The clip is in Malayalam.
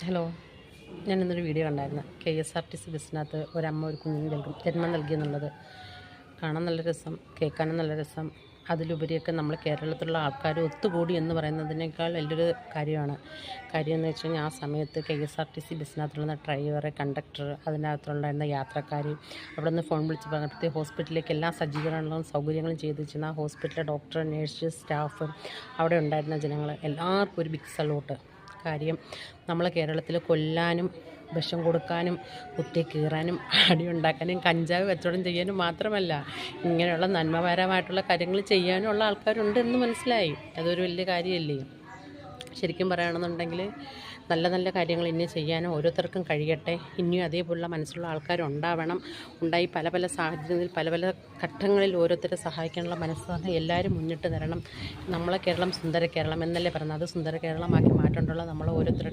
ഹലോ, ഞാനിന്നൊരു വീഡിയോ കണ്ടായിരുന്നു. KSRTC ബസ്സിനകത്ത് ഒരമ്മ ഒരു കുഞ്ഞിന് ജന്മം നൽകിയെന്നുള്ളത് കാണാൻ നല്ല രസം, കേൾക്കാനും നല്ല രസം. അതിലുപരിയൊക്കെ നമ്മൾ കേരളത്തിലുള്ള ആൾക്കാർ ഒത്തുകൂടി എന്ന് പറയുന്നതിനേക്കാൾ വലിയൊരു കാര്യമാണ്. കാര്യം എന്ന് വെച്ച് കഴിഞ്ഞാൽ ആ സമയത്ത് KSRTC ബസ്സിനകത്തുള്ള ഡ്രൈവർ, കണ്ടക്ടർ, അതിനകത്തുണ്ടായിരുന്ന യാത്രക്കാർ അവിടെ നിന്ന് ഫോൺ വിളിച്ച് പറഞ്ഞിട്ട് ഹോസ്പിറ്റലിലേക്ക് എല്ലാ സജ്ജീകരണങ്ങളും സൗകര്യങ്ങളും ചെയ്ത് വെച്ചിരുന്ന ആ ഹോസ്പിറ്റലിലെ ഡോക്ടർ, നേഴ്സ്, സ്റ്റാഫ്, അവിടെ ഉണ്ടായിരുന്ന ജനങ്ങൾ എല്ലാവർക്കും ഒരു ബിഗ് സല്യൂട്ട്. കാര്യം നമ്മളെ കേരളത്തിൽ കൊല്ലാനും വിഷം കൊടുക്കാനും കുത്തി കീറാനും അടിയുണ്ടാക്കാനും കഞ്ചാവ് കച്ചവടം ചെയ്യാനും മാത്രമല്ല ഇങ്ങനെയുള്ള നന്മപരമായിട്ടുള്ള കാര്യങ്ങൾ ചെയ്യാനുള്ള ആൾക്കാരുണ്ട് എന്ന് മനസ്സിലായി. അതൊരു വലിയ കാര്യമല്ലേ. ശരിക്കും പറയുകയാണെന്നുണ്ടെങ്കിൽ നല്ല നല്ല കാര്യങ്ങൾ ഇനി ചെയ്യാനും ഓരോരുത്തർക്കും കഴിയട്ടെ. ഇനിയും അതേപോലുള്ള മനസ്സുള്ള ആൾക്കാരുണ്ടാവണം. ഉണ്ടായി പല പല സാഹചര്യങ്ങളിൽ പല പല ഘട്ടങ്ങളിൽ ഓരോരുത്തരെ സഹായിക്കാനുള്ള മനസ്സ് എല്ലാവരും മുന്നിട്ട് തരണം. നമ്മളെ കേരളം സുന്ദര കേരളം എന്നല്ലേ പറയുന്നത്. അത് സുന്ദര കേരളമാക്കി മാറ്റേണ്ടുള്ള നമ്മൾ ഓരോരുത്തരുടെ